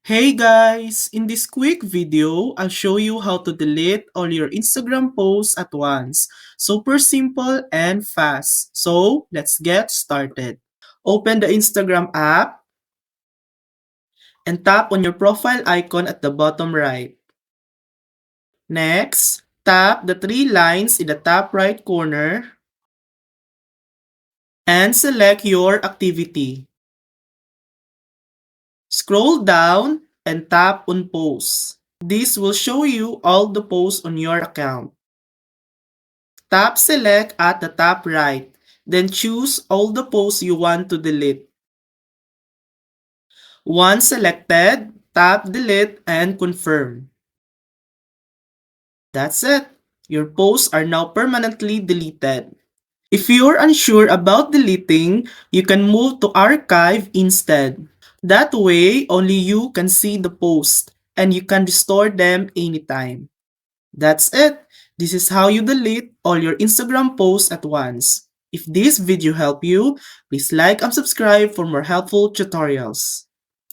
Hey guys! In this quick video, I'll show you how to delete all your Instagram posts at once. Super simple and fast. So, let's get started. Open the Instagram app and tap on your profile icon at the bottom right. Next, tap the three lines in the top right corner and select your activity. Scroll down and tap on Posts. This will show you all the posts on your account. Tap Select at the top right, then choose all the posts you want to delete. Once selected, tap Delete and confirm. That's it. Your posts are now permanently deleted. If you're unsure about deleting, you can move to Archive instead. That way, only you can see the post and you can restore them anytime. That's it. This is how you delete all your Instagram posts at once. If this video helped you, please like and subscribe for more helpful tutorials.